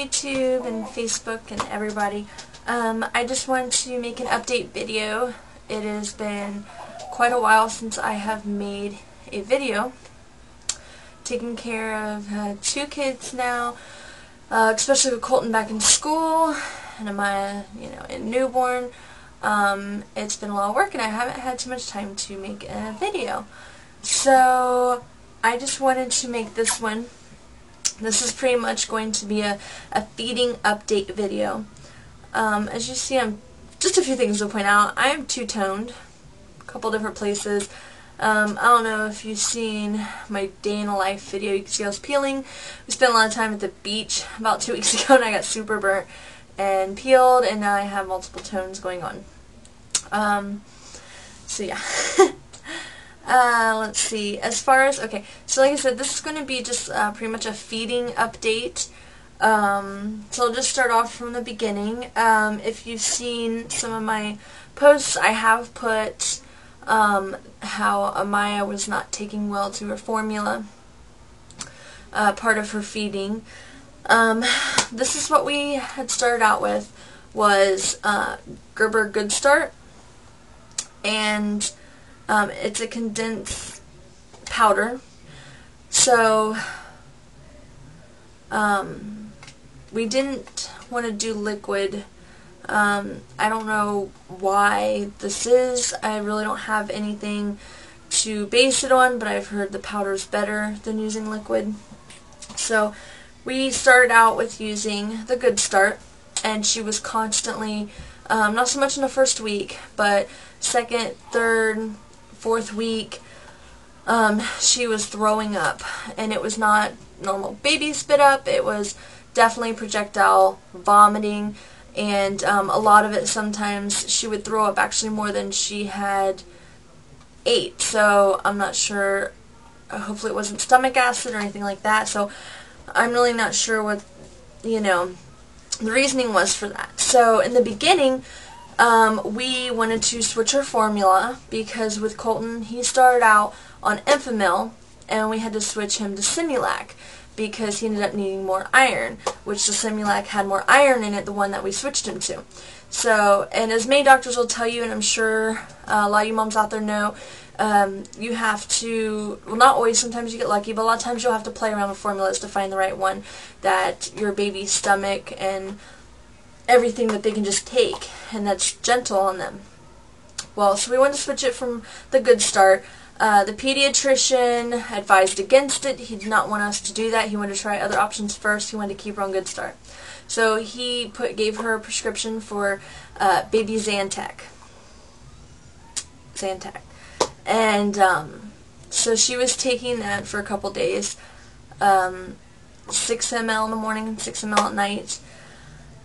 YouTube and Facebook and everybody. I just wanted to make an update video. It has been quite a while since I have made a video. Taking care of two kids now, especially with Colton back in school and Amaya, in newborn. It's been a lot of work and I haven't had too much time to make a video. So I just wanted to make this one. This is pretty much going to be a feeding update video. As you see, just a few things to point out. I am two-toned, a couple different places. I don't know if you've seen my day in a life video. You can see I was peeling. We spent a lot of time at the beach about 2 weeks ago and I got super burnt and peeled, and now I have multiple tones going on. So yeah. Let's see, as far as, okay, so like I said, this is going to be just pretty much a feeding update. So I'll just start off from the beginning. If you've seen some of my posts, I have put how Amaya was not taking well to her formula, part of her feeding. This is what we had started out with, was Gerber Good Start, and it's a condensed powder. So we didn't want to do liquid. I don't know why this is. I really don't have anything to base it on, but I've heard the powder is better than using liquid. So we started out with using the Good Start, and she was constantly, not so much in the first week, but second, third, fourth week, she was throwing up, and it was not normal baby spit up. It was definitely projectile vomiting, and a lot of it, sometimes she would throw up actually more than she had ate. So I'm not sure, hopefully it wasn't stomach acid or anything like that. So I'm really not sure what the reasoning was for that. So in the beginning, we wanted to switch her formula because with Colton, he started out on Enfamil, and we had to switch him to Similac because he ended up needing more iron, which the Similac had more iron in it, the one that we switched him to. So, and as many doctors will tell you, and I'm sure a lot of you moms out there know, you have to, well, not always, sometimes you get lucky, but a lot of times you'll have to play around with formulas to find the right one that your baby's stomach and everything that they can just take, and that's gentle on them. Well, so we wanted to switch it from the Good Start. The pediatrician advised against it. He did not want us to do that. He wanted to try other options first. He wanted to keep her on Good Start. So he gave her a prescription for baby Zantac. And so she was taking that for a couple days, 6 ml in the morning and 6 ml at night.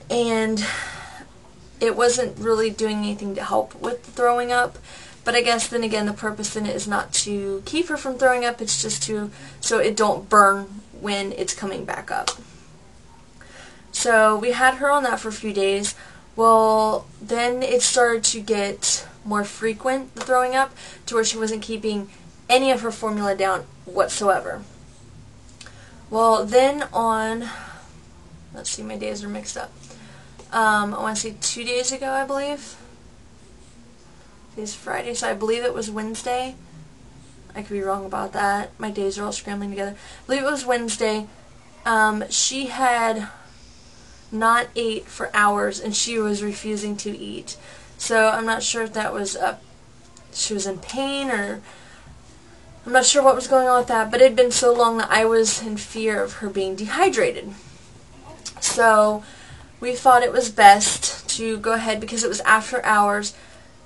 And it wasn't really doing anything to help with the throwing up. But I guess then again, the purpose in it is not to keep her from throwing up. It's just so it don't burn when it's coming back up. So we had her on that for a few days. Well, then it started to get more frequent, the throwing up, to where she wasn't keeping any of her formula down whatsoever. Well, then on, let's see, my days are mixed up. I want to say 2 days ago, I believe. Today's Friday, so I believe it was Wednesday. I could be wrong about that. My days are all scrambling together. I believe it was Wednesday. She had not ate for hours, and she was refusing to eat. So I'm not sure if that was she was in pain, or I'm not sure what was going on with that, but it had been so long that I was in fear of her being dehydrated. So we thought it was best to go ahead, because it was after hours,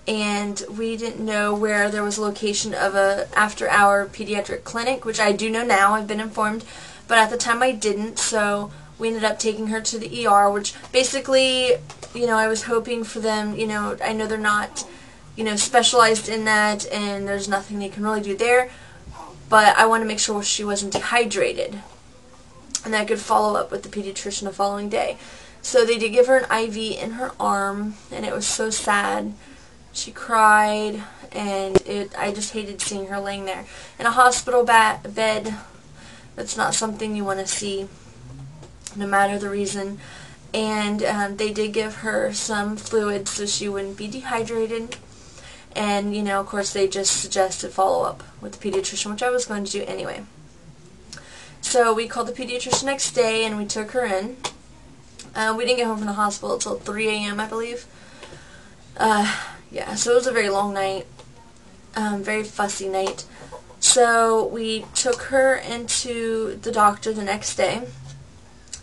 and we didn't know where there was a location of a after-hour pediatric clinic, which I do know now, I've been informed, but at the time I didn't. So we ended up taking her to the ER, which basically, I was hoping for them, I know they're not, specialized in that, and there's nothing they can really do there, but I want to make sure she wasn't dehydrated, and I could follow up with the pediatrician the following day. So they did give her an IV in her arm, and it was so sad. She cried, and I just hated seeing her laying there in a hospital bed. That's not something you want to see. no matter the reason. And they did give her some fluids so she wouldn't be dehydrated. And, you know, of course, they just suggested follow-up with the pediatrician, which I was going to do anyway. So we called the pediatrician next day, and we took her in. We didn't get home from the hospital until 3 a.m., I believe. Yeah, so it was a very long night, very fussy night. So we took her into the doctor the next day,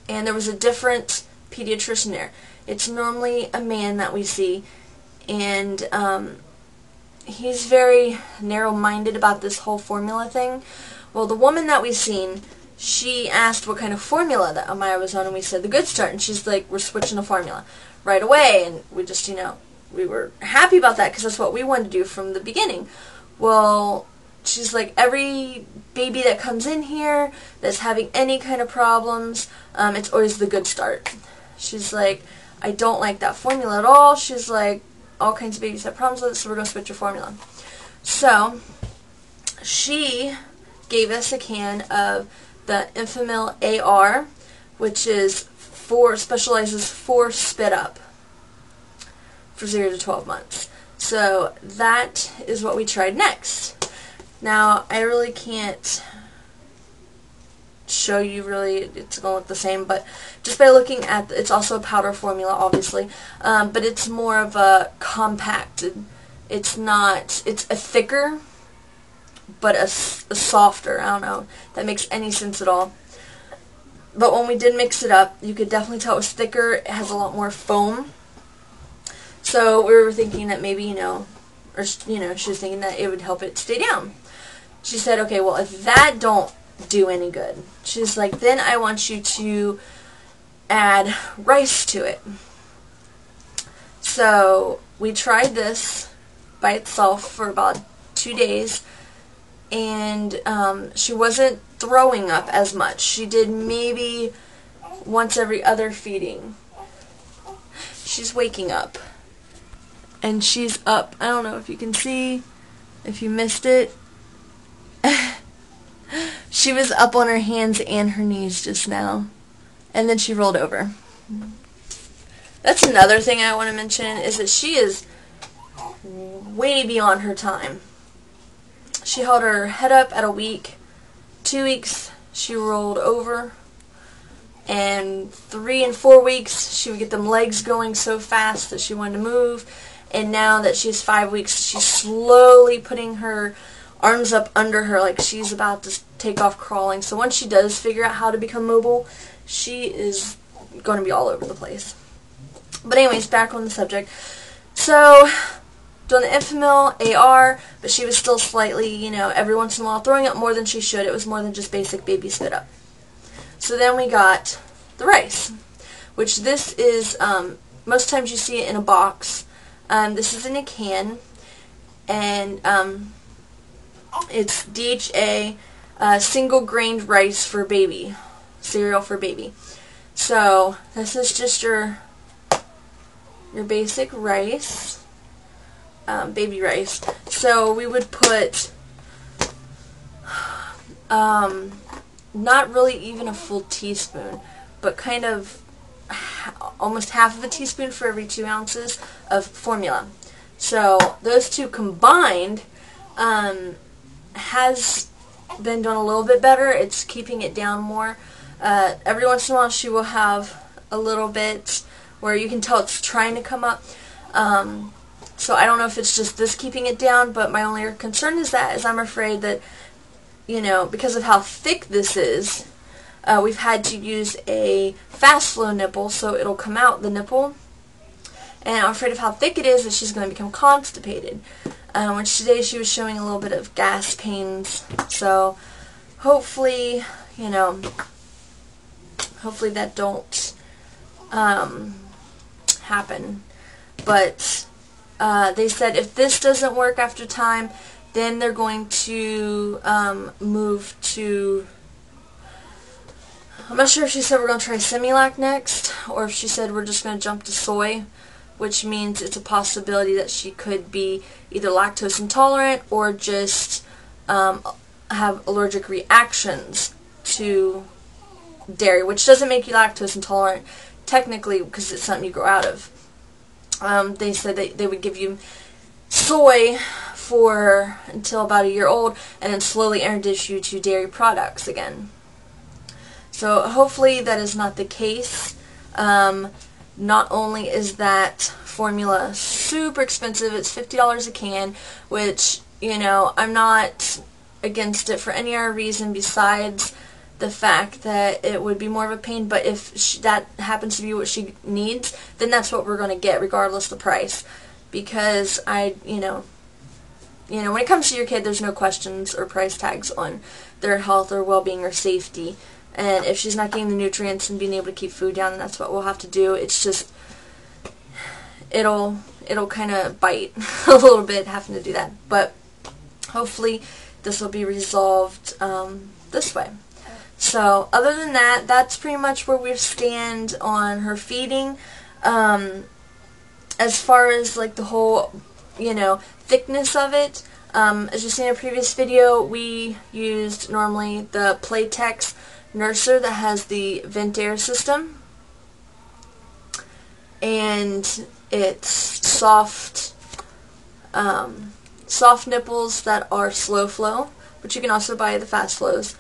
and there was a different pediatrician there. It's normally a man that we see, and he's very narrow-minded about this whole formula thing. Well, the woman that we seen, she asked what kind of formula that Amaya was on, and we said the Good Start, and she's like, we're switching the formula right away, and we just, you know, we were happy about that because that's what we wanted to do from the beginning. Well, she's like, every baby that comes in here that's having any kind of problems, it's always the Good Start. She's like, I don't like that formula at all. She's like, all kinds of babies have problems with it, so we're going to switch your formula. So she gave us a can of the Enfamil AR, which is specializes for spit up for 0 to 12 months. So that is what we tried next. Now, I really can't show you really, it's going to look the same, but just by looking at, it's also a powder formula, obviously, but it's more of a compacted, it's not, it's a thicker, but a softer, I don't know if that makes any sense at all. But when we did mix it up, you could definitely tell it was thicker, it has a lot more foam. So we were thinking that maybe, you know, or, you know, she was thinking that it would help it stay down. She said, okay, well, if that don't do any good, she's like, then I want you to add rice to it. So we tried this by itself for about 2 days, and she wasn't throwing up as much. She did maybe once every other feeding. She's waking up. And she's up. I don't know if you can see, if you missed it. She was up on her hands and her knees just now. And then she rolled over. That's another thing I want to mention, is that she is way beyond her time. She held her head up at a week. 2 weeks, she rolled over. And 3 and 4 weeks, she would get them legs going so fast that she wanted to move. And now that she's 5 weeks, she's slowly putting her arms up under her like she's about to take off crawling. So once she does figure out how to become mobile, she is going to be all over the place. But anyways, back on the subject. So, doing the Enfamil AR, but she was still slightly, you know, every once in a while throwing up more than she should. It was more than just basic baby spit up. So then we got the rice, which this is, most times you see it in a box. This is in a can, and it's DHA, single-grained rice for baby, cereal for baby. So this is just your basic rice, baby rice. So we would put not really even a full teaspoon, but kind of almost half of a teaspoon for every 2 ounces of formula. So those two combined has been done a little bit better. It's keeping it down more. Every once in a while she will have a little bit where you can tell it's trying to come up. So I don't know if it's just this keeping it down, but my only concern is I'm afraid that, you know, because of how thick this is, we've had to use a fast flow nipple, so it'll come out the nipple. And I'm afraid of how thick it is that she's going to become constipated. Which today she was showing a little bit of gas pains. So hopefully, you know, hopefully that don't happen. But they said if this doesn't work after time, then they're going to move to, I'm not sure if she said we're going to try Similac next, or if she said we're just going to jump to soy, which means it's a possibility that she could be either lactose intolerant or just have allergic reactions to dairy, which doesn't make you lactose intolerant technically because it's something you grow out of. They said they would give you soy for until about a year old and then slowly introduce you to dairy products again. So hopefully that is not the case. Not only is that formula super expensive, it's $50 a can, which, you know, I'm not against it for any other reason besides the fact that it would be more of a pain, but if that happens to be what she needs, then that's what we're going to get regardless of the price, because you know, when it comes to your kid, there's no questions or price tags on their health or well-being or safety. And if she's not getting the nutrients and being able to keep food down, then that's what we'll have to do. It's just, it'll kind of bite a little bit having to do that. But hopefully this will be resolved this way. So other than that, that's pretty much where we stand on her feeding. As far as like the whole, you know, thickness of it, as you've seen in a previous video, we used normally the Playtex nurser that has the vent air system, and it's soft nipples that are slow flow, but you can also buy the fast flows.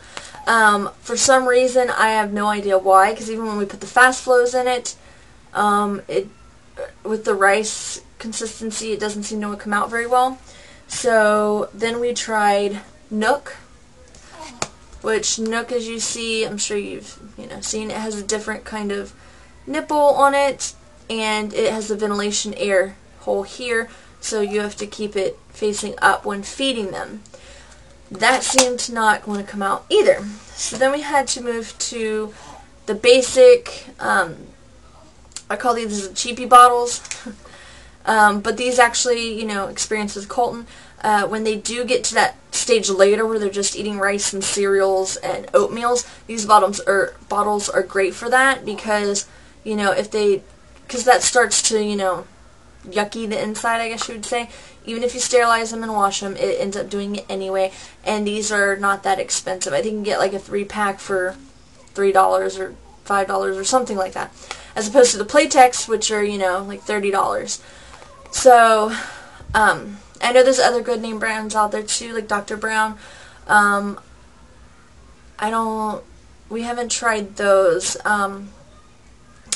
For some reason, I have no idea why, because even when we put the fast flows in it, with the rice consistency, it doesn't seem to come out very well. So then we tried Nook, which Nook, as you see, I'm sure you've seen, it has a different kind of nipple on it, and it has a ventilation air hole here, so you have to keep it facing up when feeding them. That seemed to not want to come out either. So then we had to move to the basic, I call these cheapy bottles, but these actually, experience with Colton, when they do get to that stage later where they're just eating rice and cereals and oatmeals, these bottles are great for that, because, because that starts to, yucky the inside, I guess you would say. Even if you sterilize them and wash them, it ends up doing it anyway, and these are not that expensive. I think you can get like a 3-pack for $3 or $5 or something like that, as opposed to the Playtex, which are, like $30. So, I know there's other good name brands out there too, like Dr. Brown. We haven't tried those.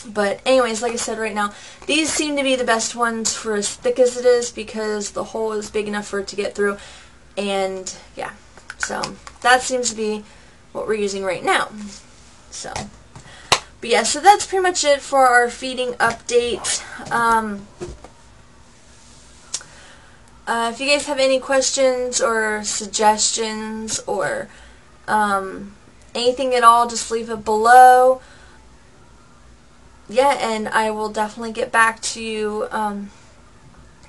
But anyways, like I said, right now, these seem to be the best ones for as thick as it is, because the hole is big enough for it to get through. And yeah, so that seems to be what we're using right now. So, but yeah, so that's pretty much it for our feeding update. If you guys have any questions or suggestions or anything at all, just leave it below. Yeah, and I will definitely get back to you.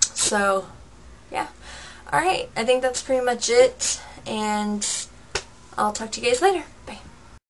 So, yeah. Alright, I think that's pretty much it, and I'll talk to you guys later.